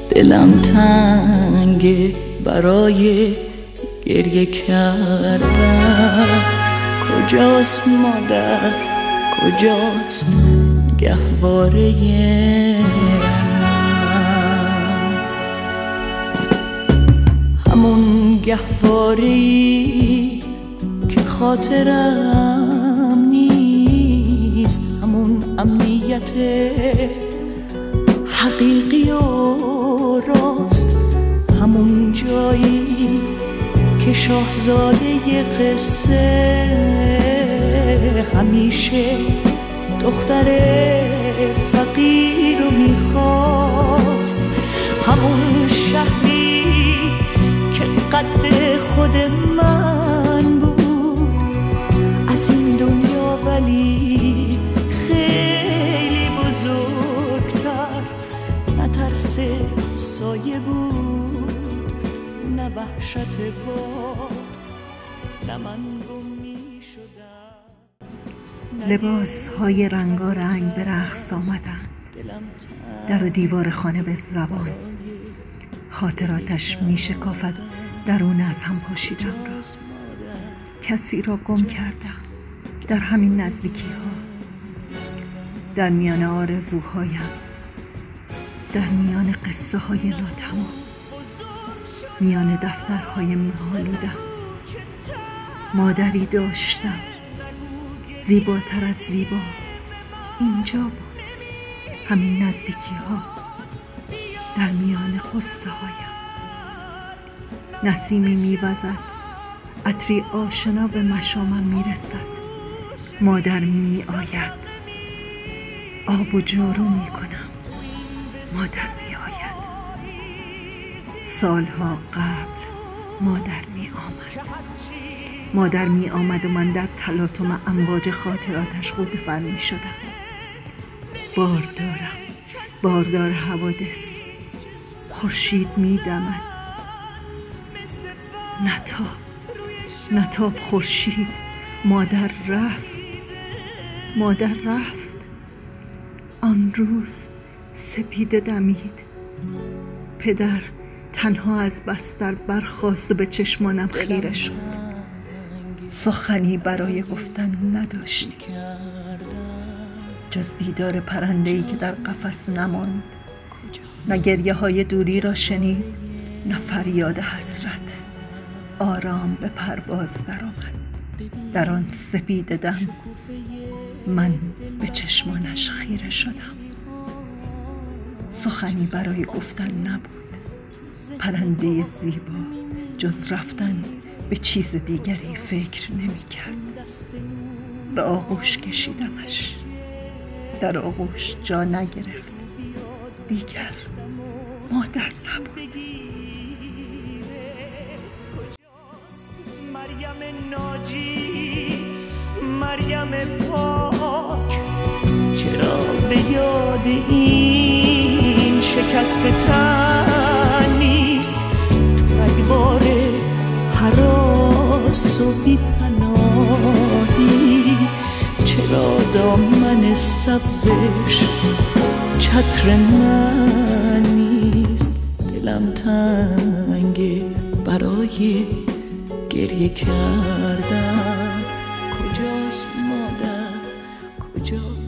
دلم تنگه برای گریه کردن. کجاست مادر، کجاست گهواره من؟ همون گهواره‌ای که خاطرم نیست، همون امنیت حقیقی و راست، همون جایی که شاهزاده قصه همیشه دختر فقیر رو میخواست، همون شهری که قد خود من بود از این دنیا، ولی خیلی بزرگتر، نه ترس سایه بود نه وحشت باد، نه من گم می شدم. لباس های رنگارنگ به رقص آمدند، در و دیوار خانه به زبان، خاطراتش می شکافد درون از هم پاشیدم را. کسی را گم کردم در همین نزدیکی ها، در میان آرزوهایم، در میان قصه های ناتمام، میان دفترهای مه‌آلودم. مادری داشتم زیباتر از زیبا، اینجا بود، همین نزدیکی ها، در میان قصه هایم. نسیمی میوزد، عطری آشنا به مشامم میرسد. مادر می آید، آب و جارو میکنم، مادر می آید. سالها قبل مادر می آمد، مادر می آمد و من در تلاطم امواج خاطراتش غوطه‌ور می شدم. باردار حوادث، خورشید می دمد، نتاب خورشید. مادر رفت. آن روز سپیده دمید. پدر تنها از بستر برخاست و به چشمانم خیره شد. سخنی برای گفتن نداشتی جز دیدار پرنده‌ای که در قفس نماند. نه گریه های دوری را شنید، نه فریاد حسرت. آرام به پرواز درآمد. در آن سپیده دم من به چشمانش خیره شدم. سخنی برای گفتن نبود. پرنده زیبا جز رفتن به چیز دیگری فکر نمی کرد. به آغوش کشیدمش، در آغوش جا نگرفت. دیگر مادر نبود. مریم ناجی، مریم پاک، چرا به یاد این شکست تن نیست؟ تو اگبار هراس و بی‌پناهی، چرا دامن سبزش چتر من نیست؟ دلم تنگه برای گریه کردن. کجاست مادر، کجا